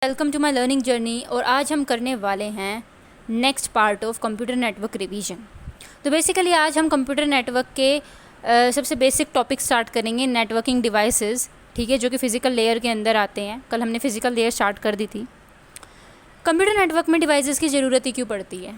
Welcome to my learning journey. और आज हम करने वाले हैं next part of computer network revision. तो बेसिकली आज हम कंप्यूटर नेटवर्क के सबसे बेसिक टॉपिक स्टार्ट करेंगे, नेटवर्किंग डिवाइसेस, ठीक है, जो कि फ़िज़िकल लेयर के अंदर आते हैं। कल हमने फ़िज़िकल लेयर स्टार्ट कर दी थी। कंप्यूटर नेटवर्क में डिवाइसेस की ज़रूरत ही क्यों पड़ती है?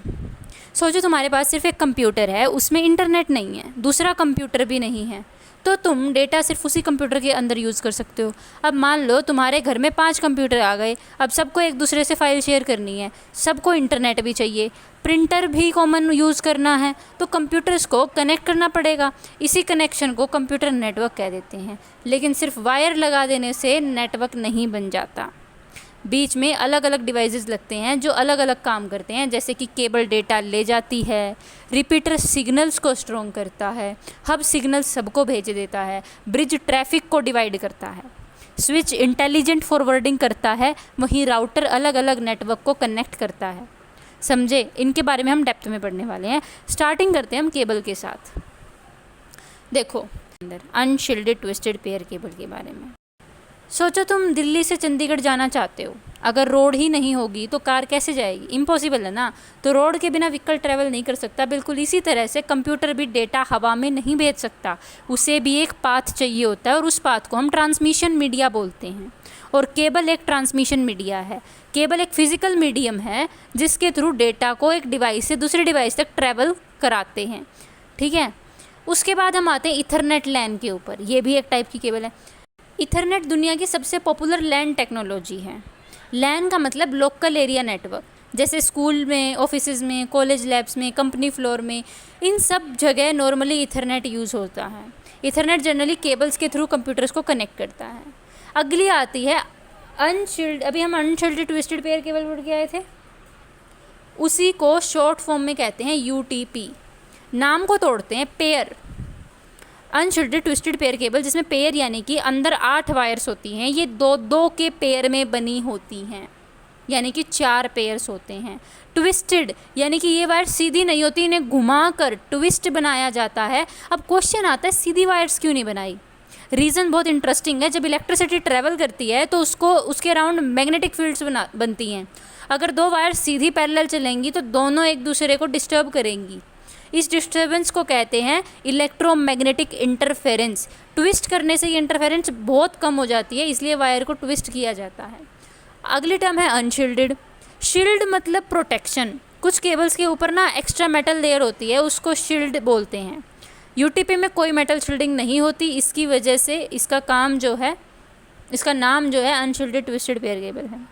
सोचो तुम्हारे पास सिर्फ एक कंप्यूटर है, उसमें इंटरनेट नहीं है, दूसरा कंप्यूटर भी नहीं है, तो तुम डेटा सिर्फ उसी कंप्यूटर के अंदर यूज़ कर सकते हो। अब मान लो तुम्हारे घर में 5 कंप्यूटर आ गए, अब सबको एक दूसरे से फाइल शेयर करनी है, सबको इंटरनेट भी चाहिए, प्रिंटर भी कॉमन यूज़ करना है, तो कंप्यूटर्स को कनेक्ट करना पड़ेगा। इसी कनेक्शन को कंप्यूटर नेटवर्क कह देते हैं। लेकिन सिर्फ वायर लगा देने से नेटवर्क नहीं बन जाता, बीच में अलग अलग डिवाइसेस लगते हैं जो अलग अलग काम करते हैं। जैसे कि केबल डेटा ले जाती है, रिपीटर सिग्नल्स को स्ट्रॉन्ग करता है, हब सिग्नल सबको भेज देता है, ब्रिज ट्रैफिक को डिवाइड करता है, स्विच इंटेलिजेंट फॉरवर्डिंग करता है, वहीं राउटर अलग अलग नेटवर्क को कनेक्ट करता है। समझे? इनके बारे में हम डेप्थ में पढ़ने वाले हैं। स्टार्टिंग करते हैं हम केबल के साथ। देखो अंदर अनशील्डेड ट्विस्टेड पेयर केबल के बारे में सोचो। तुम दिल्ली से चंडीगढ़ जाना चाहते हो, अगर रोड ही नहीं होगी तो कार कैसे जाएगी? इम्पॉसिबल है ना। तो रोड के बिना व्हीकल ट्रैवल नहीं कर सकता। बिल्कुल इसी तरह से कंप्यूटर भी डेटा हवा में नहीं भेज सकता, उसे भी एक पाथ चाहिए होता है और उस पाथ को हम ट्रांसमिशन मीडिया बोलते हैं। और केबल एक ट्रांसमिशन मीडिया है। केबल एक फिजिकल मीडियम है जिसके थ्रू डेटा को एक डिवाइस से दूसरे डिवाइस तक ट्रैवल कराते हैं, ठीक है। उसके बाद हम आते हैं इथरनेट लैन के ऊपर। ये भी एक टाइप की केबल है। इथरनेट दुनिया की सबसे पॉपुलर लैन टेक्नोलॉजी है। लैन का मतलब लोकल एरिया नेटवर्क, जैसे स्कूल में, ऑफिसेज में, कॉलेज लैब्स में, कंपनी फ्लोर में, इन सब जगह नॉर्मली इथरनेट यूज़ होता है। इथरनेट जनरली केबल्स के थ्रू कंप्यूटर्स को कनेक्ट करता है। अगली आती है अनशील्ड। अभी हम अनशील्डेड ट्विस्टेड पेयर केबल पढ़ के आए थे, उसी को शॉर्ट फॉर्म में कहते हैं यूटीपी। नाम को तोड़ते हैं, pair, unshielded twisted pair cable, जिसमें पेयर यानी कि अंदर 8 वायर्स होती हैं। ये दो दो के पेयर में बनी होती हैं, यानी कि 4 पेयर्स होते हैं। ट्विस्टेड यानी कि ये वायर सीधी नहीं होती, इन्हें घुमा कर ट्विस्ट बनाया जाता है। अब क्वेश्चन आता है, सीधी वायर्स क्यों नहीं बनाई? रीज़न बहुत इंटरेस्टिंग है। जब इलेक्ट्रिसिटी ट्रैवल करती है तो उसको उसके अराउंड मैग्नेटिक फील्ड्स बनती हैं। अगर 2 वायर सीधी पैरेलल चलेंगी तो दोनों एक दूसरे को डिस्टर्ब करेंगी। इस डिस्टर्बेंस को कहते हैं इलेक्ट्रोमैग्नेटिक इंटरफेरेंस। ट्विस्ट करने से ये इंटरफेरेंस बहुत कम हो जाती है, इसलिए वायर को ट्विस्ट किया जाता है। अगली टर्म है अनशील्डेड। शील्ड मतलब प्रोटेक्शन। कुछ केबल्स के ऊपर ना एक्स्ट्रा मेटल लेयर होती है, उसको शील्ड बोलते हैं। यूटीपी में कोई मेटल शील्डिंग नहीं होती, इसकी वजह से इसका नाम जो है अनशील्डेड ट्विस्टेड पेयर केबल है।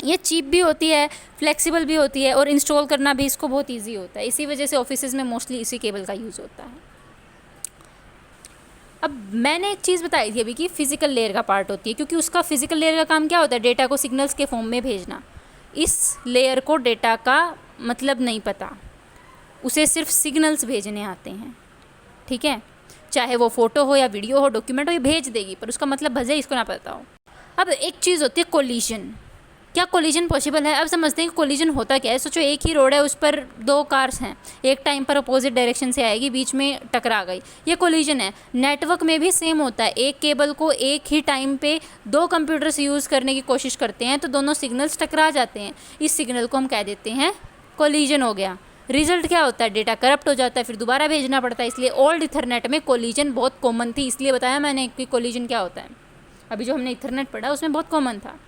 ये चीप भी होती है, फ्लेक्सिबल भी होती है और इंस्टॉल करना भी इसको बहुत इजी होता है। इसी वजह से ऑफिसेज में मोस्टली इसी केबल का यूज़ होता है। अब मैंने एक चीज़ बताई थी अभी कि फ़िज़िकल लेयर का पार्ट होती है, क्योंकि उसका फ़िज़िकल लेयर का काम क्या होता है? डेटा को सिग्नल्स के फॉर्म में भेजना। इस लेयर को डेटा का मतलब नहीं पता, उसे सिर्फ सिग्नल्स भेजने आते हैं, ठीक है। चाहे वो फ़ोटो हो या वीडियो हो, डॉक्यूमेंट हो, ये भेज देगी, पर उसका मतलब भले इसको ना पता हो। अब एक चीज़ होती है कोलिजन। क्या कोलिजन पॉसिबल है? अब समझते हैं कि कोलिजन होता क्या है। सोचो एक ही रोड है, उस पर 2 कार्स हैं, एक टाइम पर अपोजिट डायरेक्शन से आएगी, बीच में टकरा गई, ये कोलिजन है। नेटवर्क में भी सेम होता है। एक केबल को एक ही टाइम पे 2 कंप्यूटर्स यूज़ करने की कोशिश करते हैं तो दोनों सिग्नल्स टकरा जाते हैं। इस सिग्नल को हम कह देते हैं कोलिजन हो गया। रिजल्ट क्या होता है? डेटा करप्ट हो जाता है, फिर दोबारा भेजना पड़ता है। इसलिए ओल्ड इथरनेट में कोलिजन बहुत कॉमन थी, इसलिए बताया मैंने कि कोलिजन क्या होता है। अभी जो हमने इथरनेट पढ़ा उसमें बहुत कॉमन था।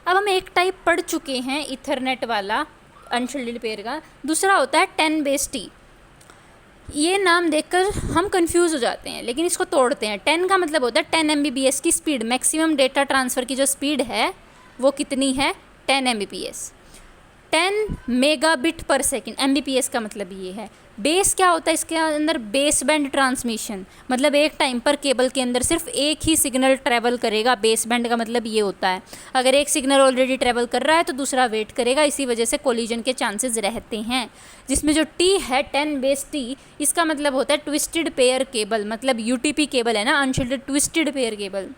अब हम एक टाइप पढ़ चुके हैं इथरनेट वाला अनशील्डेड पेयर का। दूसरा होता है 10 T। ये नाम देखकर हम कंफ्यूज हो जाते हैं, लेकिन इसको तोड़ते हैं। 10 का मतलब होता है 10 Mbps की स्पीड। मैक्सिमम डेटा ट्रांसफ़र की जो स्पीड है वो कितनी है? 10 Mbps, 10 मेगाबिट पर सेकेंड। Mbps का मतलब ये है। बेस क्या होता है इसके अंदर? बेस बैंड ट्रांसमिशन, मतलब एक टाइम पर केबल के अंदर सिर्फ एक ही सिग्नल ट्रैवल करेगा। बेस बैंड का मतलब ये होता है, अगर एक सिग्नल ऑलरेडी ट्रैवल कर रहा है तो दूसरा वेट करेगा। इसी वजह से कोलिजन के चांसेस रहते हैं। जिसमें जो T है 10 T, इसका मतलब होता है ट्विस्टेड पेयर केबल, मतलब यूटीपी केबल है ना, अनशील्डेड ट्विस्टेड पेयर केबल।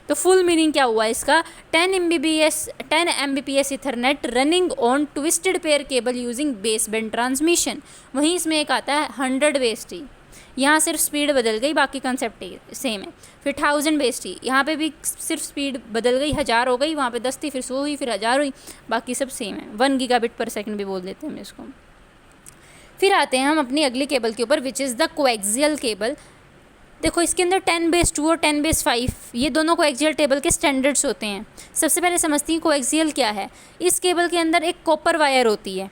तो फुल मीनिंग क्या हुआ इसका? 10 Mbps Ethernet running on twisted pair cable using base band transmission. वहीं इसमें एक आता है 100 T। यहाँ सिर्फ स्पीड बदल गई, बाकी कंसेप्ट सेम है। फिर 1000 बेस थी, यहाँ पे भी सिर्फ स्पीड बदल गई, 1000 हो गई, वहाँ पे 10 थी, फिर 100 हुई, फिर 1000 हुई, बाकी सब सेम है। 1 गीगाबिट पर सेकंड भी बोल देते हैं हम इसको। फिर आते हैं हम अपनी अगली केबल के ऊपर, which is the coaxial cable. देखो इसके अंदर 10/2 और 10/5 ये दोनों कोएक्सियल टेबल के स्टैंडर्ड्स होते हैं। सबसे पहले समझती हैं कोएक्सियल क्या है। इस केबल के अंदर एक कॉपर वायर होती है,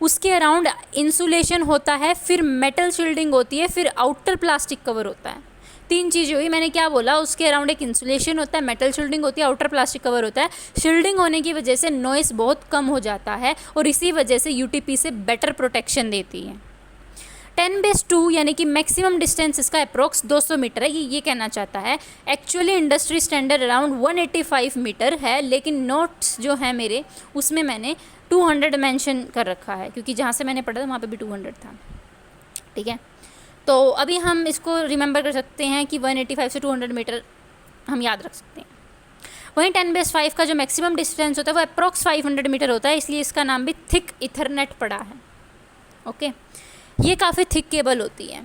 उसके अराउंड इंसुलेशन होता है, फिर मेटल शील्डिंग होती है, फिर आउटर प्लास्टिक कवर होता है। 3 चीज़ें हुई, मैंने क्या बोला, उसके अराउंड एक इंसुलेशन होता है, मेटल शील्डिंग होती है, आउटर प्लास्टिक कवर होता है। शील्डिंग होने की वजह से नॉइस बहुत कम हो जाता है और इसी वजह से यूटीपी से बेटर प्रोटेक्शन देती है। 10/2 यानी कि मैक्सिमम डिस्टेंस इसका अप्रोक्स 200 मीटर है, ये कहना चाहता है। Actually industry standard around 185 metre है, लेकिन नोट्स जो है मेरे उसमें मैंने 200 मेंशन कर रखा है, क्योंकि जहाँ से मैंने पढ़ा था वहाँ पे भी 200 था। ठीक है, तो अभी हम इसको रिमेंबर कर सकते हैं कि 185 से 200 मीटर हम याद रख सकते हैं। वहीं 10/5 का जो मैक्सिमम डिस्टेंस होता है वो अप्रोक्स 500 मीटर होता है, इसलिए इसका नाम भी थिक इथरनेट पड़ा है। ओके, ये काफ़ी थिक केबल होती है।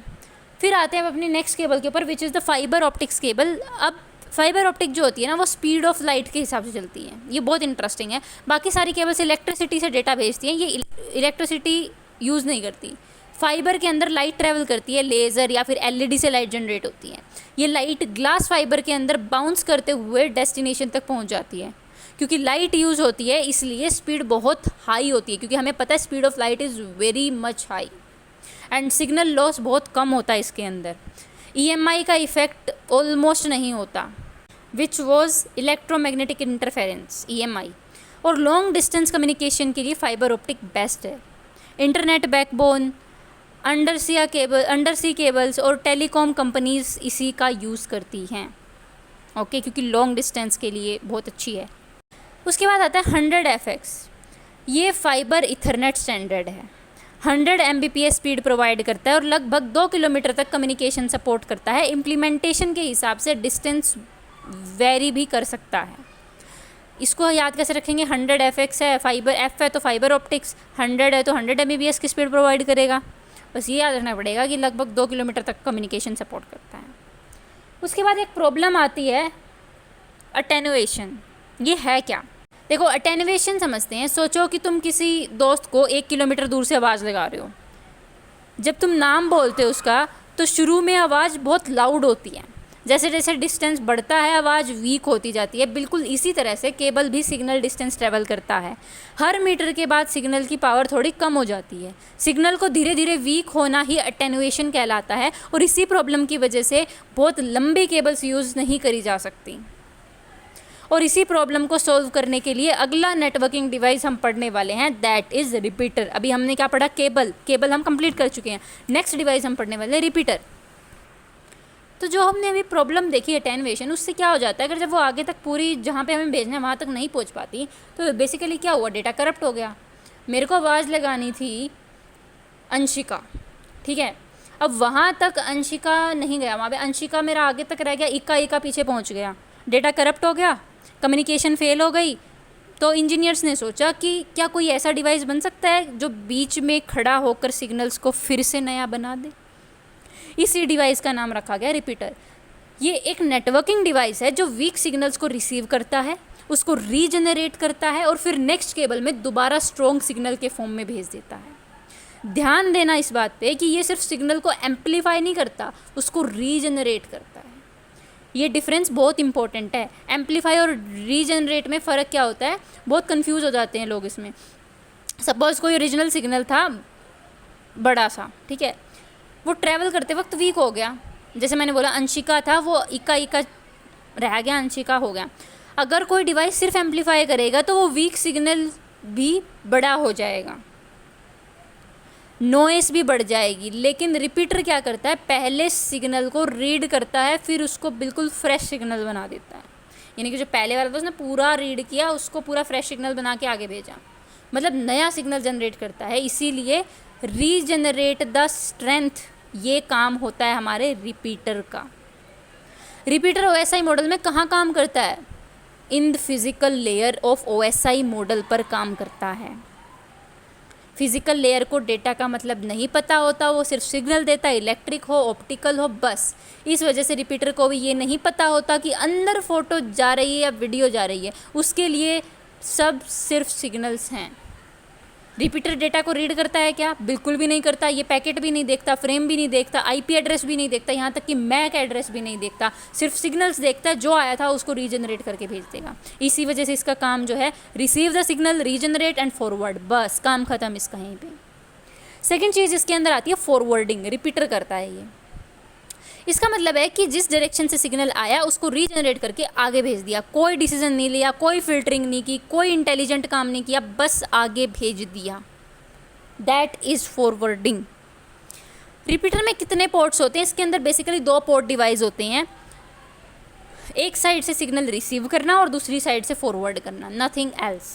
फिर आते हैं अब अपनी नेक्स्ट केबल के ऊपर, which is the fibre optics cable. अब फाइबर ऑप्टिक जो होती है ना, वो स्पीड ऑफ लाइट के हिसाब से चलती है, ये बहुत इंटरेस्टिंग है। बाकी सारी केबल्स इलेक्ट्रिसिटी से डेटा भेजती हैं, ये इलेक्ट्रिसिटी यूज़ नहीं करती। फाइबर के अंदर लाइट ट्रैवल करती है, लेज़र या फिर एलईडी से लाइट जनरेट होती है। ये लाइट ग्लास फाइबर के अंदर बाउंस करते हुए डेस्टिनेशन तक पहुंच जाती है। क्योंकि लाइट यूज़ होती है इसलिए स्पीड बहुत हाई होती है, क्योंकि हमें पता है speed of light is very much high and signal loss बहुत कम होता है इसके अंदर। EMI का इफ़ेक्ट ऑलमोस्ट नहीं होता, which was electromagnetic interference, EMI। और लॉन्ग डिस्टेंस कम्युनिकेशन के लिए फाइबर ऑप्टिक बेस्ट है। इंटरनेट बैकबोन, अंडर सी केबल्स और टेलीकॉम कंपनीज इसी का यूज़ करती हैं। ओके, क्योंकि लॉन्ग डिस्टेंस के लिए बहुत अच्छी है। उसके बाद आता है 100 FX। ये फाइबर इथरनेट स्टैंडर्ड है, 100 Mbps स्पीड प्रोवाइड करता है और लगभग 2 किलोमीटर तक कम्युनिकेशन सपोर्ट करता है। इम्प्लीमेंटेशन के हिसाब से डिस्टेंस वेरी भी कर सकता है। इसको याद कैसे रखेंगे, 100 FX है, फाइबर F है तो फाइबर ऑप्टिक्स, 100 है तो 100 Mbps की स्पीड प्रोवाइड करेगा। बस ये याद रखना पड़ेगा कि लगभग 2 किलोमीटर तक कम्युनिकेशन सपोर्ट करता है। उसके बाद एक प्रॉब्लम आती है अटेनुएशन। ये है क्या? देखो, अटेनुएशन समझते हैं। सोचो कि तुम किसी दोस्त को 1 किलोमीटर दूर से आवाज़ लगा रहे हो। जब तुम नाम बोलते हो उसका तो शुरू में आवाज़ बहुत लाउड होती है, जैसे जैसे डिस्टेंस बढ़ता है आवाज़ वीक होती जाती है। बिल्कुल इसी तरह से केबल भी सिग्नल डिस्टेंस ट्रेवल करता है। हर मीटर के बाद सिग्नल की पावर थोड़ी कम हो जाती है। सिग्नल को धीरे धीरे वीक होना ही अटेनुएशन कहलाता है और इसी प्रॉब्लम की वजह से बहुत लंबी केबल्स यूज़ नहीं करी जा सकती। और इसी प्रॉब्लम को सॉल्व करने के लिए अगला नेटवर्किंग डिवाइस हम पढ़ने वाले हैं, दैट इज़ रिपीटर। अभी हमने क्या पढ़ा, केबल हम कंप्लीट कर चुके हैं। नेक्स्ट डिवाइस हम पढ़ने वाले हैं रिपीटर। तो जो हमने अभी प्रॉब्लम देखी अटेनुएशन, उससे क्या हो जाता है, अगर जब वो आगे तक पूरी जहाँ पे हमें भेजना है वहाँ तक नहीं पहुँच पाती तो बेसिकली क्या हुआ, डेटा करप्ट हो गया। मेरे को आवाज़ लगानी थी अंशिका, ठीक है, अब वहाँ तक अंशिका नहीं गया, वहाँ पे अंशिका मेरा आगे तक रह गया, इक्का पीछे पहुँच गया, डेटा करप्ट हो गया, कम्युनिकेशन फेल हो गई। तो इंजीनियर्स ने सोचा कि क्या कोई ऐसा डिवाइस बन सकता है जो बीच में खड़ा होकर सिग्नल्स को फिर से नया बना दे। इसी डिवाइस का नाम रखा गया रिपीटर। ये एक नेटवर्किंग डिवाइस है जो वीक सिग्नल्स को रिसीव करता है, उसको रीजनरेट करता है और फिर नेक्स्ट केबल में दोबारा स्ट्रॉन्ग सिग्नल के फॉर्म में भेज देता है। ध्यान देना इस बात पे कि ये सिर्फ सिग्नल को एम्पलीफाई नहीं करता, उसको रीजनरेट करता है। ये डिफरेंस बहुत इंपॉर्टेंट है। एम्पलीफाई और रीजनरेट में फ़र्क क्या होता है, बहुत कंफ्यूज हो जाते हैं लोग इसमें। सपोज कोई ओरिजिनल सिग्नल था बड़ा सा, ठीक है, वो ट्रैवल करते वक्त वीक हो गया, जैसे मैंने बोला अंशिका था वो इक्का रह गया, अंशिका हो गया। अगर कोई डिवाइस सिर्फ एम्पलीफाई करेगा तो वो वीक सिग्नल भी बड़ा हो जाएगा, नॉइस भी बढ़ जाएगी। लेकिन रिपीटर क्या करता है, पहले सिग्नल को रीड करता है फिर उसको बिल्कुल फ्रेश सिग्नल बना देता है। यानी कि जो पहले वाला था उसने पूरा रीड किया, उसको पूरा फ्रेश सिग्नल बना के आगे भेजा, मतलब नया सिग्नल जनरेट करता है। इसीलिए रीजनरेट द स्ट्रेंथ, ये काम होता है हमारे रिपीटर का। रिपीटर OSI मॉडल में कहाँ काम करता है, in the physical layer of OSI model पर काम करता है। फिजिकल लेयर को डेटा का मतलब नहीं पता होता, वो सिर्फ सिग्नल देता है, इलेक्ट्रिक हो ऑप्टिकल हो बस। इस वजह से रिपीटर को भी ये नहीं पता होता कि अंदर फोटो जा रही है या वीडियो जा रही है, उसके लिए सब सिर्फ सिग्नल्स हैं। रिपीटर डेटा को रीड करता है क्या? बिल्कुल भी नहीं करता। ये पैकेट भी नहीं देखता, फ्रेम भी नहीं देखता, आईपी एड्रेस भी नहीं देखता, यहाँ तक कि मैक एड्रेस भी नहीं देखता, सिर्फ सिग्नल्स देखता है। जो आया था उसको रीजनरेट करके भेज देगा। इसी वजह से इसका काम जो है receive the signal, regenerate and forward, बस काम खत्म इसका यहीं पे। सेकेंड चीज़ इसके अंदर आती है फॉरवर्डिंग, रिपीटर करता है ये। इसका मतलब है कि जिस डायरेक्शन से सिग्नल आया उसको रीजनरेट करके आगे भेज दिया, कोई डिसीजन नहीं लिया, कोई फिल्टरिंग नहीं की, कोई इंटेलिजेंट काम नहीं किया, बस आगे भेज दिया। That is forwarding. रिपीटर में कितने पोर्ट्स होते हैं? इसके अंदर बेसिकली 2 पोर्ट डिवाइस होते हैं, एक साइड से सिग्नल रिसीव करना और दूसरी साइड से फॉरवर्ड करना, नथिंग एल्स।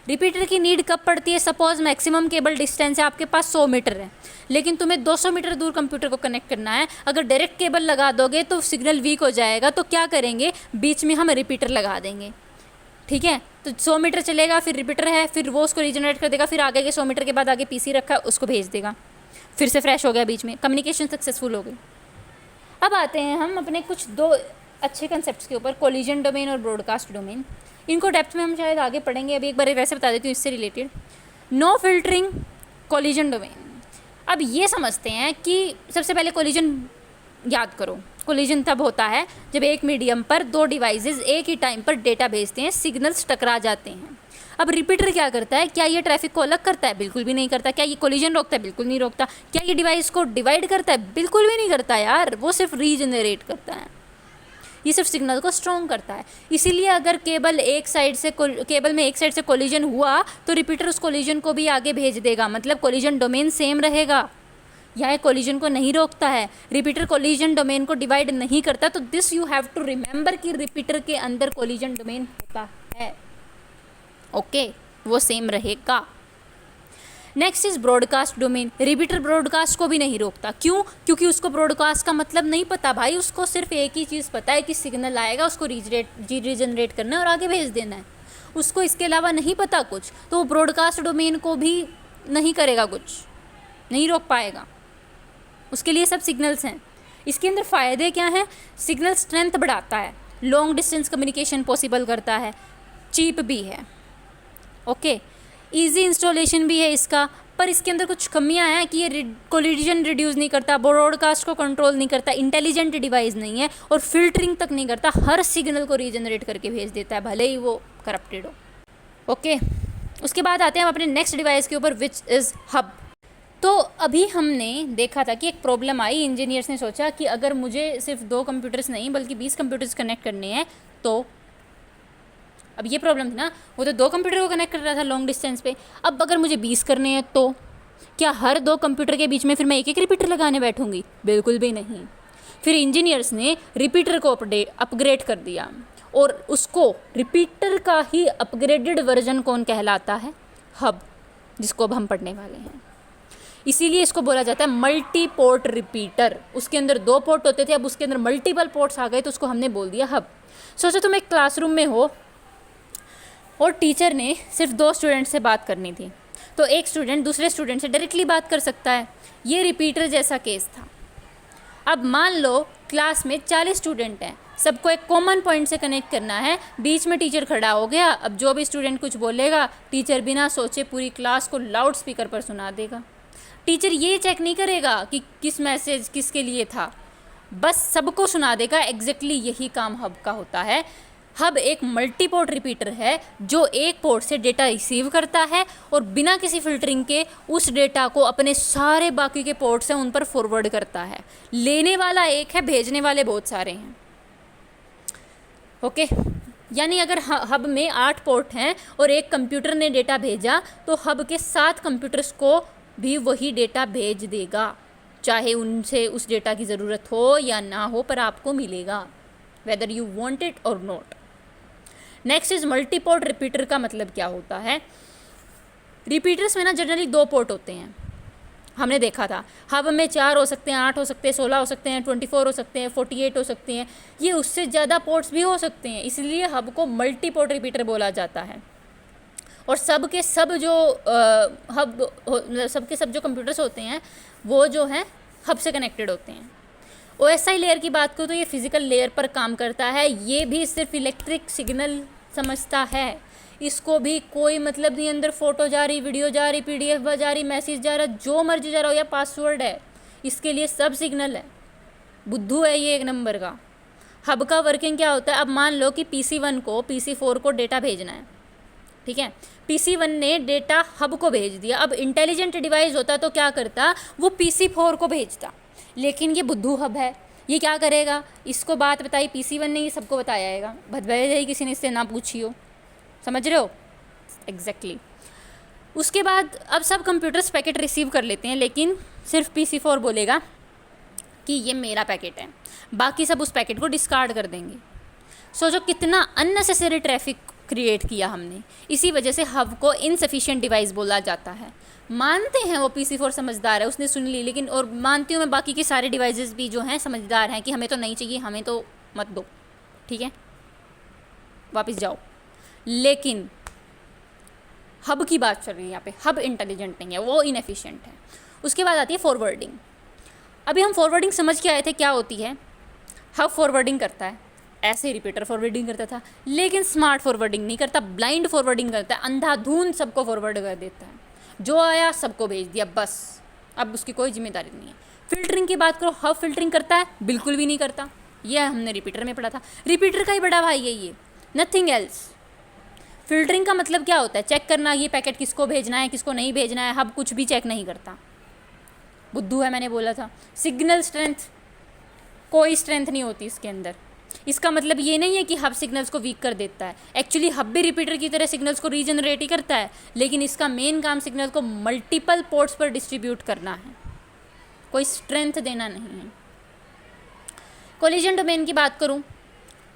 रिपीटर की नीड कब पड़ती है? सपोज मैक्सिमम केबल डिस्टेंस है आपके पास 100 मीटर है, लेकिन तुम्हें 200 मीटर दूर कंप्यूटर को कनेक्ट करना है। अगर डायरेक्ट केबल लगा दोगे तो सिग्नल वीक हो जाएगा, तो क्या करेंगे, बीच में हम रिपीटर लगा देंगे। ठीक है, तो 100 मीटर चलेगा, फिर रिपीटर है, फिर वो उसको रीजनरेट कर देगा, फिर आगे के 100 मीटर के बाद आगे पीसी रखा है उसको भेज देगा, फिर से फ्रेश हो गया, बीच में कम्युनिकेशन सक्सेसफुल हो गई। अब आते हैं हम अपने कुछ 2 अच्छे कंसेप्ट के ऊपर, कोलिजन डोमेन और ब्रॉडकास्ट डोमेन। इनको डेप्थ में हम शायद आगे पढ़ेंगे, अभी एक बार वैसे बता देती हूँ इससे related. No filtering, collision domain. अब ये समझते हैं कि सबसे पहले कोलिजन याद करो। कोलिजन तब होता है जब एक मीडियम पर 2 डिवाइसेस एक ही टाइम पर डेटा भेजते हैं, सिग्नल्स टकरा जाते हैं। अब रिपीटर क्या करता है? क्या ये ट्रैफिक को अलग करता है? बिल्कुल भी नहीं करता। क्या ये कोलिजन रोकता है? बिल्कुल नहीं रोकता। क्या ये डिवाइस को डिवाइड करता है? बिल्कुल भी नहीं करता यार, वो सिर्फ रीजनरेट करता है। ये सिर्फ सिग्नल को स्ट्रॉन्ग करता है। इसीलिए अगर केबल में एक साइड से कोलिजन हुआ तो रिपीटर उस कोलिजन को भी आगे भेज देगा, मतलब कोलिजन डोमेन सेम रहेगा। यह कोलिजन को नहीं रोकता है, रिपीटर कोलिजन डोमेन को डिवाइड नहीं करता। तो this you have to remember कि रिपीटर के अंदर कोलिजन डोमेन होता है। ओके, वो सेम रहेगा। Next is broadcast domain. Repeater broadcast को भी नहीं रोकता। क्यों? क्योंकि उसको ब्रॉडकास्ट का मतलब नहीं पता भाई, उसको सिर्फ एक ही चीज़ पता है कि सिग्नल आएगा, उसको रीजनरेट करना है और आगे भेज देना है। उसको इसके अलावा नहीं पता कुछ, तो वो ब्रॉडकास्ट डोमेन को भी नहीं करेगा, कुछ नहीं रोक पाएगा। उसके लिए सब सिग्नल्स हैं। इसके अंदर फ़ायदे क्या हैं? सिग्नल स्ट्रेंथ बढ़ाता है, लॉन्ग डिस्टेंस कम्युनिकेशन पॉसिबल करता है, चीप भी है। ओके, ईजी इंस्टॉलेशन भी है इसका, पर इसके अंदर कुछ कमियां हैं कि ये कोलिजन रिड्यूस नहीं करता, ब्रॉडकास्ट को कंट्रोल नहीं करता, इंटेलिजेंट डिवाइस नहीं है और फिल्टरिंग तक नहीं करता। हर सिग्नल को रीजनरेट करके भेज देता है, भले ही वो करप्टेड हो। ओके, उसके बाद आते हैं हम अपने नेक्स्ट डिवाइस के ऊपर, विच इज़ हब। तो अभी हमने देखा था कि एक प्रॉब्लम आई, इंजीनियर्स ने सोचा कि अगर मुझे सिर्फ 2 कंप्यूटर्स नहीं बल्कि 20 कंप्यूटर्स कनेक्ट करने हैं, तो अब ये प्रॉब्लम थी ना, वो तो 2 कंप्यूटर को कनेक्ट कर रहा था लॉन्ग डिस्टेंस पे। अब अगर मुझे 20 करने हैं तो क्या हर 2 कंप्यूटर के बीच में फिर मैं एक रिपीटर लगाने बैठूंगी? बिल्कुल भी नहीं। फिर इंजीनियर्स ने रिपीटर को अपग्रेड कर दिया, और उसको रिपीटर का ही अपग्रेडेड वर्जन कौन कहलाता है? हब, जिसको अब हम पढ़ने वाले हैं। इसीलिए इसको बोला जाता है मल्टी पोर्ट रिपीटर। उसके अंदर 2 पोर्ट होते थे, अब उसके अंदर मल्टीपल पोर्ट्स आ गए, तो उसको हमने बोल दिया हब। सोचो तुम एक क्लासरूम में हो और टीचर ने सिर्फ 2 स्टूडेंट से बात करनी थी, तो एक स्टूडेंट दूसरे स्टूडेंट से डायरेक्टली बात कर सकता है। ये रिपीटर जैसा केस था। अब मान लो क्लास में 40 स्टूडेंट हैं, सबको एक कॉमन पॉइंट से कनेक्ट करना है, बीच में टीचर खड़ा हो गया। अब जो भी स्टूडेंट कुछ बोलेगा, टीचर बिना सोचे पूरी क्लास को लाउड स्पीकर पर सुना देगा। टीचर ये चेक नहीं करेगा कि किस मैसेज किसके लिए था, बस सबको सुना देगा। एग्जैक्टली यही काम हब का होता है। हब एक मल्टीपोर्ट रिपीटर है जो एक पोर्ट से डेटा रिसीव करता है और बिना किसी फिल्टरिंग के उस डेटा को अपने सारे बाकी के पोर्ट्स हैं उन पर फॉरवर्ड करता है। लेने वाला एक है, भेजने वाले बहुत सारे हैं। ओके, यानी अगर हब में 8 पोर्ट हैं और एक कंप्यूटर ने डेटा भेजा, तो हब के 7 कंप्यूटर्स को भी वही डेटा भेज देगा, चाहे उनसे उस डेटा की ज़रूरत हो या ना हो, पर आपको मिलेगा, वेदर यू वांट इट और not. Next is multiport repeater. का मतलब क्या होता है? रिपीटर्स में ना जनरली 2 पोर्ट होते हैं, हमने देखा था। हब में 4 हो सकते हैं, 8 हो सकते हैं, 16 हो सकते हैं, 24 हो सकते हैं, 48 हो सकते हैं, ये उससे ज़्यादा पोर्ट्स भी हो सकते हैं, इसलिए हब को मल्टीपोर्ट रिपीटर बोला जाता है। और सब के सब जो सब के सब जो कंप्यूटर्स होते हैं वो जो हैं हब से कनेक्टेड होते हैं। OSI लेयर की बात करूँ तो ये फिज़िकल लेयर पर काम करता है, ये भी सिर्फ इलेक्ट्रिक सिग्नल समझता है, इसको भी कोई मतलब नहीं अंदर फ़ोटो जा रही, वीडियो जा रही, PDF जा रही, मैसेज जा रहा, जो मर्जी जा रहा हो या पासवर्ड है, इसके लिए सब सिग्नल है। बुद्धू है ये एक नंबर का। हब का वर्किंग क्या होता है, अब मान लो कि PC1 को PC4 को डेटा भेजना है, ठीक है, PC1 ने डेटा हब को भेज दिया। अब इंटेलिजेंट डिवाइस होता तो क्या करता, वो PC4 को भेजता, लेकिन ये बुद्धू हब है, ये क्या करेगा, इसको बात बताई PC1 ने, ये सबको बताया आएगा, भदभई किसी ने इससे ना पूछी हो, समझ रहे हो, एग्जैक्टली। उसके बाद अब सब कंप्यूटर्स पैकेट रिसीव कर लेते हैं, लेकिन सिर्फ PC4 बोलेगा कि ये मेरा पैकेट है, बाकी सब उस पैकेट को डिस्कार्ड कर देंगे। सोचो कितना अननेसेसरी ट्रैफिक क्रिएट किया हमने। इसी वजह से हब को इनसफिशिएंट डिवाइस बोला जाता है। मानते हैं वो PC4 समझदार है, उसने सुन ली, लेकिन और मानती हूँ मैं बाकी के सारे डिवाइसेस भी जो हैं समझदार हैं कि हमें तो नहीं चाहिए, हमें तो मत दो, ठीक है, वापस जाओ। लेकिन हब की बात चल रही है यहाँ पे, हब इंटेलिजेंट नहीं है, वो इनएफिशिएंट है। उसके बाद आती है फॉरवर्डिंग। अभी हम फॉरवर्डिंग समझ के आए थे क्या होती है। हब फॉरवर्डिंग करता है, ऐसे रिपीटर फॉरवर्डिंग करता था, लेकिन स्मार्ट फॉरवर्डिंग नहीं करता, ब्लाइंड फॉरवर्डिंग करता है, अंधाधुंध सबको फॉरवर्ड कर देता है, जो आया सबको भेज दिया बस, अब उसकी कोई जिम्मेदारी नहीं है। फिल्टरिंग की बात करो, हब फिल्टरिंग करता है, बिल्कुल भी नहीं करता, यह हमने रिपीटर में पढ़ा था, रिपीटर का ही बड़ा भाई है ये, नथिंग एल्स। फिल्टरिंग का मतलब क्या होता है, चेक करना ये पैकेट किसको भेजना है किसको नहीं भेजना है, हब कुछ भी चेक नहीं करता, बुद्धू है, मैंने बोला था। सिग्नल स्ट्रेंथ, कोई स्ट्रेंथ नहीं होती इसके अंदर। इसका मतलब ये नहीं है कि हब सिग्नल्स को वीक कर देता है, एक्चुअली हब भी रिपीटर की तरह सिग्नल्स को रीजनरेट ही करता है, लेकिन इसका मेन काम सिग्नल को मल्टीपल पोर्ट्स पर डिस्ट्रीब्यूट करना है, कोई स्ट्रेंथ देना नहीं है। कोलिजन डोमेन की बात करूँ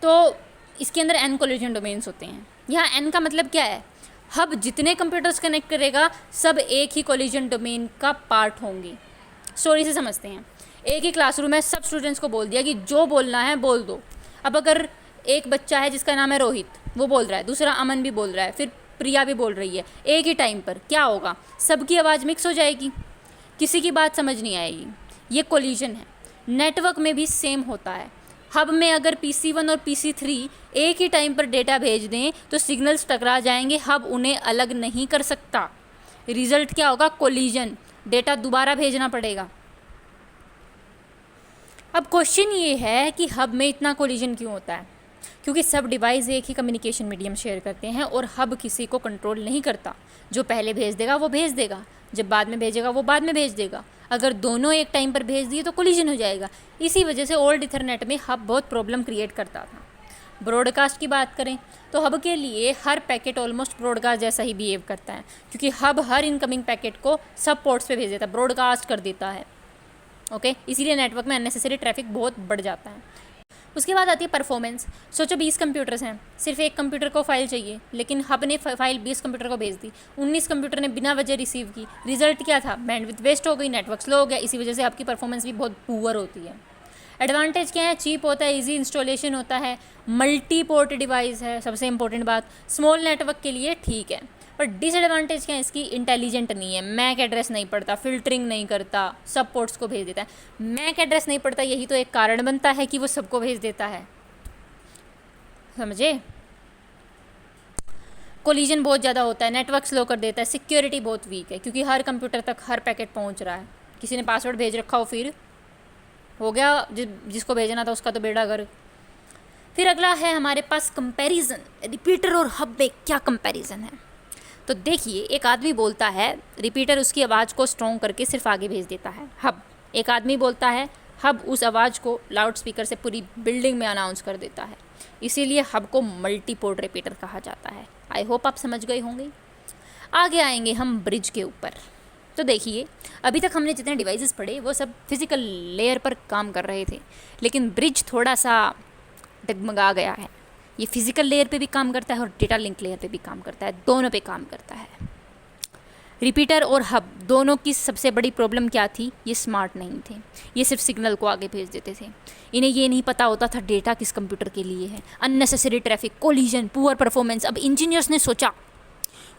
तो इसके अंदर n कोलिजन डोमेन्स होते हैं। यहाँ n का मतलब क्या है, हब जितने कंप्यूटर्स कनेक्ट करेगा सब एक ही कोलिजन डोमेन का पार्ट होंगे। स्टोरी से समझते हैं, एक ही क्लासरूम है, सब स्टूडेंट्स को बोल दिया कि जो बोलना है बोल दो। अब अगर एक बच्चा है जिसका नाम है रोहित, वो बोल रहा है, दूसरा अमन भी बोल रहा है, फिर प्रिया भी बोल रही है, एक ही टाइम पर क्या होगा, सबकी आवाज़ मिक्स हो जाएगी, किसी की बात समझ नहीं आएगी, ये कोलिजन है। नेटवर्क में भी सेम होता है। हब में अगर PC1 और PC3 एक ही टाइम पर डेटा भेज दें तो सिग्नल्स टकरा जाएंगे, हब उन्हें अलग नहीं कर सकता, रिजल्ट क्या होगा, कोलिजन, डेटा दोबारा भेजना पड़ेगा। अब क्वेश्चन ये है कि हब में इतना कोलिजन क्यों होता है, क्योंकि सब डिवाइस एक ही कम्युनिकेशन मीडियम शेयर करते हैं और हब किसी को कंट्रोल नहीं करता, जो पहले भेज देगा वो भेज देगा, जब बाद में भेजेगा वो बाद में भेज देगा। अगर दोनों एक टाइम पर भेज दिए तो कोलिजन हो जाएगा। इसी वजह से ओल्ड इथरनेट में हब बहुत प्रॉब्लम क्रिएट करता था। ब्रॉडकास्ट की बात करें तो हब के लिए हर पैकेट ऑलमोस्ट ब्रॉडकास्ट जैसा ही बिहेव करता है, क्योंकि हब हर इनकमिंग पैकेट को सब पोर्ट्स पे भेज देता है, ब्रॉडकास्ट कर देता है, ओके। इसीलिए नेटवर्क में अननेसेसरी ट्रैफिक बहुत बढ़ जाता है। उसके बाद आती है परफॉर्मेंस। सोचो 20 कंप्यूटर्स हैं, सिर्फ एक कंप्यूटर को फाइल चाहिए, लेकिन हब ने फाइल 20 कंप्यूटर को भेज दी, 19 कंप्यूटर ने बिना वजह रिसीव की, रिजल्ट क्या था, बैंडविड्थ वेस्ट हो गई, नेटवर्क स्लो हो गया। इसी वजह से आपकी परफॉर्मेंस भी बहुत पुअर होती है। एडवांटेज क्या है, चीप होता है, इजी इंस्टॉलेशन होता है, मल्टी पोर्ट डिवाइस है, सबसे इंपॉर्टेंट बात, स्मॉल नेटवर्क के लिए ठीक है। पर डिसएडवांटेज क्या है इसकी, इंटेलिजेंट नहीं है, मैक एड्रेस नहीं पढ़ता, फिल्टरिंग नहीं करता, सब पोर्ट्स को भेज देता है। मैक एड्रेस नहीं पढ़ता, यही तो एक कारण बनता है कि वो सबको भेज देता है, समझे। कोलिजन बहुत ज़्यादा होता है, नेटवर्क स्लो कर देता है, सिक्योरिटी बहुत वीक है, क्योंकि हर कंप्यूटर तक हर पैकेट पहुंच रहा है। किसी ने पासवर्ड भेज रखा हो, फिर हो गया, जिसको भेजना था उसका तो बेड़ा गर्क। फिर अगला है हमारे पास कंपैरिजन। रिपीटर और हब में क्या कंपैरिजन है, तो देखिए, एक आदमी बोलता है, रिपीटर उसकी आवाज़ को स्ट्रॉन्ग करके सिर्फ आगे भेज देता है। हब, एक आदमी बोलता है, हब उस आवाज़ को लाउड स्पीकर से पूरी बिल्डिंग में अनाउंस कर देता है। इसीलिए हब को मल्टी पोर्ट रिपीटर कहा जाता है। आई होप आप समझ गए होंगे। आगे आएंगे हम ब्रिज के ऊपर। तो देखिए, अभी तक हमने जितने डिवाइसेस पढ़े वो सब फिज़िकल लेयर पर काम कर रहे थे, लेकिन ब्रिज थोड़ा सा डगमगा गया है। ये फिज़िकल लेयर पे भी काम करता है और डेटा लिंक लेयर पे भी काम करता है, दोनों पे काम करता है। रिपीटर और हब दोनों की सबसे बड़ी प्रॉब्लम क्या थी, ये स्मार्ट नहीं थे, ये सिर्फ सिग्नल को आगे भेज देते थे। इन्हें ये नहीं पता होता था डेटा किस कंप्यूटर के लिए है। Unnecessary traffic, collision, poor performance. अब इंजीनियर्स ने सोचा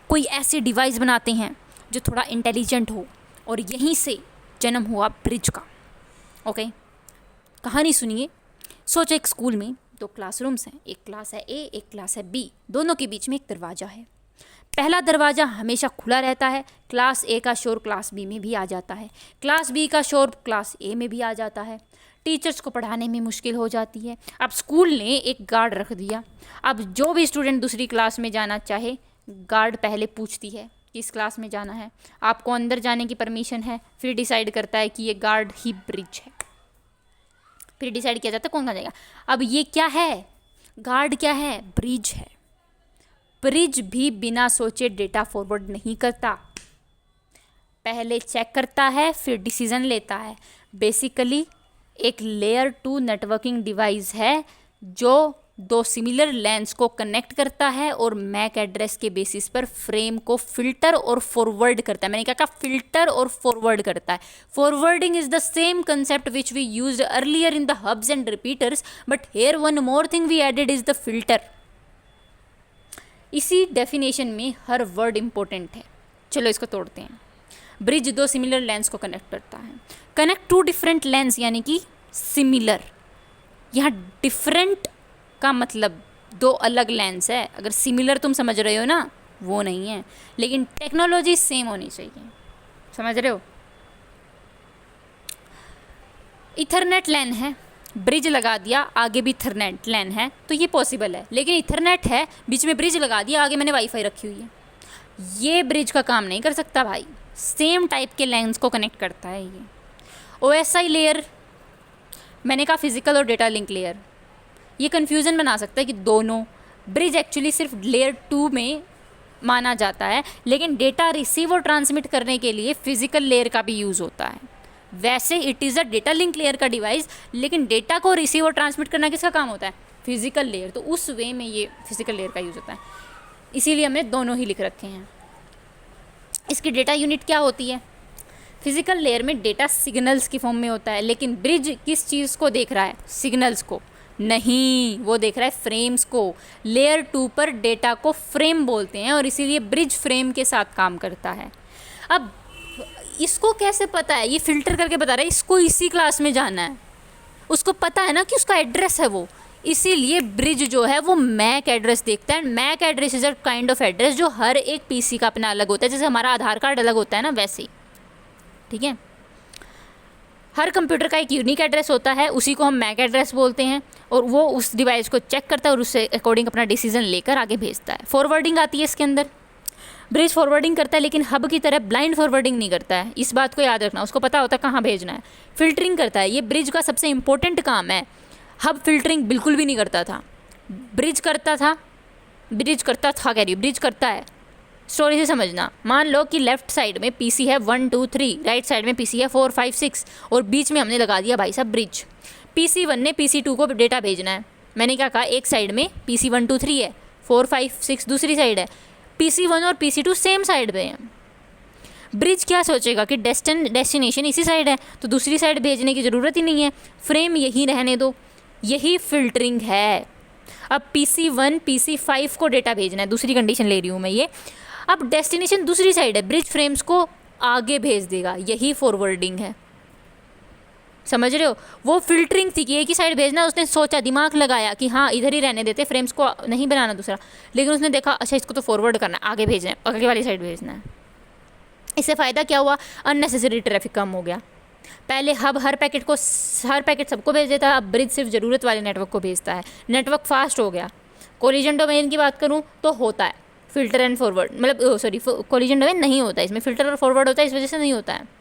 कोई ऐसे डिवाइस बनाते हैं जो थोड़ा इंटेलिजेंट हो, और यहीं से जन्म हुआ ब्रिज का। ओके, कहानी सुनिए। सोचो एक स्कूल में दो क्लासरूम्स हैं, एक क्लास है ए, एक क्लास है बी, दोनों के बीच में एक दरवाज़ा है। पहला दरवाज़ा हमेशा खुला रहता है, क्लास ए का शोर क्लास बी में भी आ जाता है, क्लास बी का शोर क्लास ए में भी आ जाता है। टीचर्स को पढ़ाने में मुश्किल हो जाती है। अब स्कूल ने एक गार्ड रख दिया। अब जो भी स्टूडेंट दूसरी क्लास में जाना चाहे, गार्ड पहले पूछती है किस क्लास में जाना है, आपको अंदर जाने की परमिशन है, फिर डिसाइड करता है कि ये गार्ड ही ब्रिज है। फिर डिसाइड किया जाता है कौन कहाँ जाएगा। अब ये क्या है, गार्ड क्या है, ब्रिज है। ब्रिज भी बिना सोचे डेटा फॉरवर्ड नहीं करता, पहले चेक करता है फिर डिसीजन लेता है। बेसिकली एक लेयर 2 नेटवर्किंग डिवाइस है जो दो सिमिलर लैंस को कनेक्ट करता है और मैक एड्रेस के बेसिस पर फ्रेम को फिल्टर और फॉरवर्ड करता है। मैंने कहा फिल्टर और फॉरवर्ड करता है। Forwarding is the same concept which we used earlier in the hubs and repeaters, but here one more thing we added is the filter. इसी डेफिनेशन में हर वर्ड इंपॉर्टेंट है। चलो इसको तोड़ते हैं। ब्रिज दो सिमिलर लेंस को कनेक्ट करता है। कनेक्ट टू डिफरेंट लेंस यानी कि सिमिलर। यहाँ डिफरेंट का मतलब दो अलग लेंस है। अगर सिमिलर तुम समझ रहे हो ना, वो नहीं है, लेकिन टेक्नोलॉजी सेम होनी चाहिए। समझ रहे हो? इथरनेट लैन है, ब्रिज लगा दिया, आगे भी इथरनेट लैन है, तो ये पॉसिबल है। लेकिन इथरनेट है, बीच में ब्रिज लगा दिया, आगे मैंने वाईफाई रखी हुई है, ये ब्रिज का काम नहीं कर सकता भाई। सेम टाइप के लैंस को कनेक्ट करता है ये। OSI लेयर, मैंने कहा फिजिकल और डेटा लिंक लेयर, ये कन्फ्यूज़न बना सकता है कि दोनों। ब्रिज एक्चुअली सिर्फ लेयर 2 में माना जाता है, लेकिन डेटा रिसीव और ट्रांसमिट करने के लिए फिजिकल लेयर का भी यूज़ होता है। वैसे it is a data link layer का डिवाइस, लेकिन डेटा को रिसीव और ट्रांसमिट करना किसका काम होता है? Physical layer. तो उस वे में ये फिजिकल लेयर का यूज़ होता है, इसीलिए हमने दोनों ही लिख रखे हैं। इसकी डेटा यूनिट क्या होती है? फिजिकल लेयर में डेटा सिग्नल्स की फॉर्म में होता है, लेकिन ब्रिज किस चीज़ को देख रहा है? सिग्नल्स को नहीं, वो देख रहा है फ्रेम्स को। लेयर 2 पर डेटा को फ्रेम बोलते हैं और इसीलिए ब्रिज फ्रेम के साथ काम करता है। अब इसको कैसे पता है? ये फिल्टर करके बता रहा है इसको इसी क्लास में जाना है। उसको पता है ना कि उसका एड्रेस है वो, इसीलिए ब्रिज जो है वो मैक एड्रेस देखता है। MAC address is a kind of address जो हर एक पीसी का अपना अलग होता है, जैसे हमारा आधार कार्ड अलग होता है ना, वैसे ही। ठीक है, हर कंप्यूटर का एक यूनिक एड्रेस होता है, उसी को हम मैक एड्रेस बोलते हैं, और वो उस डिवाइस को चेक करता है और उससे अकॉर्डिंग अपना डिसीजन लेकर आगे भेजता है। फॉरवर्डिंग आती है इसके अंदर। ब्रिज फॉरवर्डिंग करता है, लेकिन हब की तरह ब्लाइंड फॉरवर्डिंग नहीं करता है, इस बात को याद रखना। उसको पता होता है कहाँ भेजना है। फिल्टरिंग करता है, ये ब्रिज का सबसे इंपॉर्टेंट काम है। हब फिल्टरिंग बिल्कुल भी नहीं करता था, ब्रिज करता था। ब्रिज करता है। स्टोरी से समझना, मान लो कि लेफ्ट साइड में पीसी है 1 2 3, राइट साइड में पीसी है 4 5 6, और बीच में हमने लगा दिया भाई साहब ब्रिज। पीसी 1 ने पीसी 2 को डेटा भेजना है। मैंने क्या कहा, एक साइड में पीसी 1 2 3 है, 4 5 6 दूसरी साइड है, पीसी 1 और पीसी 2 सेम साइड पे हैं। ब्रिज क्या सोचेगा कि डेस्टिनेशन इसी साइड है, तो दूसरी साइड भेजने की ज़रूरत ही नहीं है, फ्रेम यही रहने दो। यही फिल्टरिंग है। अब पीसी 1 पीसी 5 को डेटा भेजना है, दूसरी कंडीशन ले रही हूँ मैं ये। अब डेस्टिनेशन दूसरी साइड है, ब्रिज फ्रेम्स को आगे भेज देगा, यही फॉरवर्डिंग है। समझ रहे हो? वो फिल्टरिंग थी कि एक ही साइड भेजना, उसने सोचा, दिमाग लगाया कि हाँ इधर ही रहने देते, फ्रेम्स को नहीं बनाना दूसरा, लेकिन उसने देखा अच्छा इसको तो फॉरवर्ड करना है, आगे भेजना है, आगे वाली साइड भेजना है। इससे फ़ायदा क्या हुआ? अननेसेसरी ट्रैफिक कम हो गया। पहले हब हर पैकेट सबको भेज देता है, अब ब्रिज सिर्फ ज़रूरत वाले नेटवर्क को भेजता है। नेटवर्क फास्ट हो गया। कोलिजन डोमेन की बात करूँ तो होता है फिल्टर एंड फॉरवर्ड, मतलब सॉरी कोलिजन डोमेन नहीं होता है, इसमें फिल्टर और फॉरवर्ड होता है, इस वजह से नहीं होता है।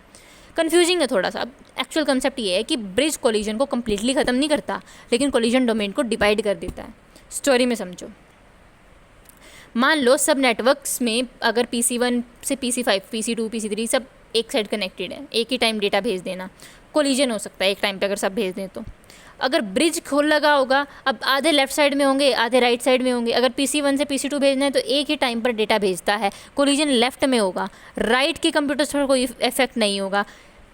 कन्फ्यूजिंग है थोड़ा सा। अब एक्चुअल कंसेप्ट ये है कि ब्रिज कोलिजन को कम्प्लीटली ख़त्म नहीं करता, लेकिन कोलिजन डोमेन को डिवाइड कर देता है। स्टोरी में समझो, मान लो सब नेटवर्क्स में अगर PC1 से PC5, PC2, PC3 सब एक साइड कनेक्टेड है, एक ही टाइम डेटा भेज देना, कोलिजन हो सकता है एक टाइम पे अगर सब भेज दें तो। अगर ब्रिज खोल लगा होगा, अब आधे लेफ्ट साइड में होंगे, आधे राइट साइड में होंगे। अगर PC1 से PC2 भेजना है तो एक ही टाइम पर डेटा भेजता है, कोलिजन लेफ्ट में होगा, राइट के कंप्यूटर्स पर कोई इफेक्ट नहीं होगा।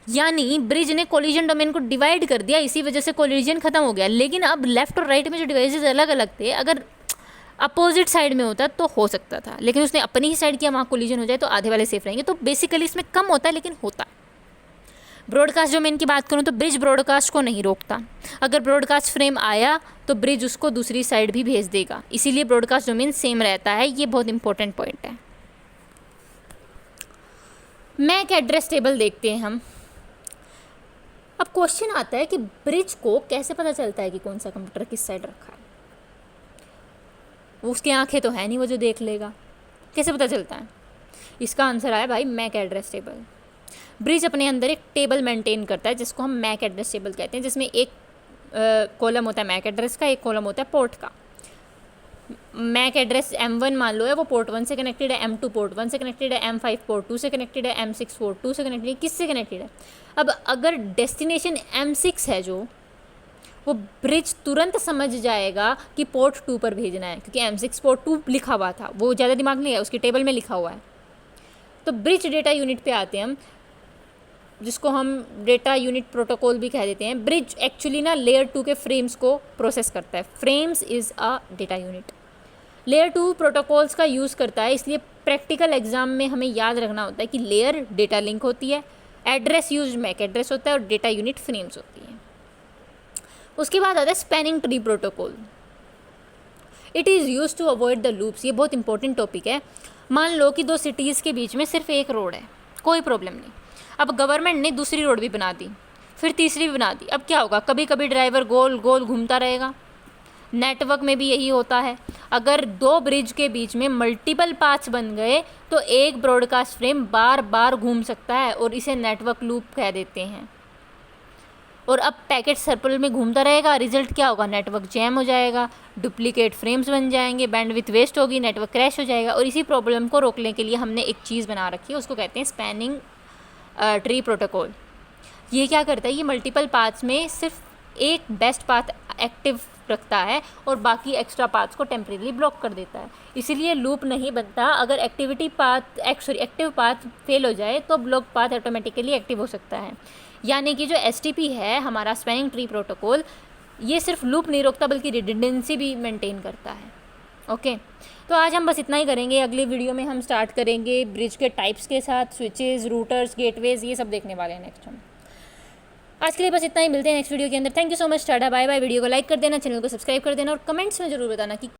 यानी ब्रिज ने कोलिजन डोमेन को डिवाइड कर दिया, इसी वजह से कोलिजन खत्म हो गया। लेकिन अब लेफ्ट और राइट में जो डिवाइसेस अलग अलग थे, अगर अपोजिट साइड में होता तो हो सकता था, लेकिन उसने अपनी ही साइड किया, वहाँ कोलिजन हो जाए तो आधे वाले सेफ रहेंगे। तो बेसिकली इसमें कम होता है लेकिन होता है। ब्रॉडकास्ट डोमेन की बात करूँ तो ब्रिज ब्रॉडकास्ट को नहीं रोकता। अगर ब्रॉडकास्ट फ्रेम आया तो ब्रिज उसको दूसरी साइड भी भेज देगा, इसीलिए ब्रॉडकास्ट डोमेन सेम रहता है। ये बहुत इंपॉर्टेंट पॉइंट है। मैक एड्रेस टेबल देखते हैं हम। अब क्वेश्चन आता है कि ब्रिज को कैसे पता चलता है कि कौन सा कंप्यूटर किस साइड रखा है। उसकी आंखें तो है नहीं वो जो देख लेगा, कैसे पता चलता है? इसका आंसर आया भाई मैक एड्रेस टेबल। ब्रिज अपने अंदर एक टेबल मेंटेन करता है जिसको हम मैक एड्रेस टेबल कहते हैं, जिसमें एक कॉलम होता है मैक एड्रेस का, एक कॉलम होता है पोर्ट का। मैक एड्रेस M1 मान लो है, वो पोर्ट 1 से कनेक्टेड है, M2 पोर्ट 1 से कनेक्टेड है, M5 पोर्ट 2 से कनेक्टेड है, M6 पोर्ट 2 से कनेक्टेड है। किससे कनेक्टेड है? अब अगर डेस्टिनेशन M6 है जो, वो ब्रिज तुरंत समझ जाएगा कि पोर्ट 2 पर भेजना है, क्योंकि M6 पोर्ट 2 लिखा हुआ था, वो ज़्यादा दिमाग नहीं है, उसकी टेबल में लिखा हुआ है। तो ब्रिज डेटा यूनिट पे आते हैं हम, जिसको हम डेटा यूनिट प्रोटोकॉल भी कह देते हैं। ब्रिज एक्चुअली ना लेयर 2 के फ्रेम्स को प्रोसेस करता है। Frames is a data unit. Layer 2 protocols का यूज़ करता है, इसलिए प्रैक्टिकल एग्जाम में हमें याद रखना होता है कि लेयर डेटा लिंक होती है, एड्रेस यूज मैक एड्रेस होता है और डेटा यूनिट फ्रेम्स होती है। उसके बाद आता है spanning tree protocol. It is use to avoid the loops. ये बहुत इंपॉर्टेंट टॉपिक है। मान लो कि दो सिटीज़ के बीच में सिर्फ एक रोड है, कोई प्रॉब्लम नहीं। अब गवर्नमेंट ने दूसरी रोड भी बना दी, फिर तीसरी भी बना दी। अब क्या होगा? कभी कभी ड्राइवर गोल गोल घूमता रहेगा। नेटवर्क में भी यही होता है। अगर दो ब्रिज के बीच में मल्टीपल पाथ्स बन गए तो एक ब्रॉडकास्ट फ्रेम बार बार घूम सकता है और इसे नेटवर्क लूप कह देते हैं। और अब पैकेट सर्कल में घूमता रहेगा, रिजल्ट क्या होगा? नेटवर्क जैम हो जाएगा, डुप्लीकेट फ्रेम्स बन जाएंगे, बैंडविड्थ वेस्ट होगी, नेटवर्क क्रैश हो जाएगा। और इसी प्रॉब्लम को रोकने के लिए हमने एक चीज़ बना रखी है, उसको कहते हैं स्पैनिंग ट्री प्रोटोकॉल। ये क्या करता है? ये मल्टीपल पाथ्स में सिर्फ एक बेस्ट पाथ एक्टिव रखता है और बाकी एक्स्ट्रा पाथ्स को टेम्परेरी ब्लॉक कर देता है। इसीलिए लूप नहीं बनता। अगर एक्टिव पाथ फेल हो जाए तो ब्लॉक पाथ ऑटोमेटिकली एक्टिव हो सकता है। यानी कि जो STP है हमारा स्पैनिंग ट्री प्रोटोकॉल, ये सिर्फ लूप नहीं रोकता बल्कि रिडंडेंसी भी मेंटेन करता है। ओके, तो आज हम बस इतना ही करेंगे। अगले वीडियो में हम स्टार्ट करेंगे ब्रिज के टाइप्स के साथ, स्विचेस, रूटर्स, गेटवेज, ये सब देखने वाले हैं नेक्स्ट हम। आज के लिए बस इतना ही, मिलते हैं नेक्स्ट वीडियो के अंदर। Thank you so much, tata bye bye. Video को लाइक कर देना, चैनल को सब्सक्राइब कर देना और कमेंट्स में ज़रूर बताना कि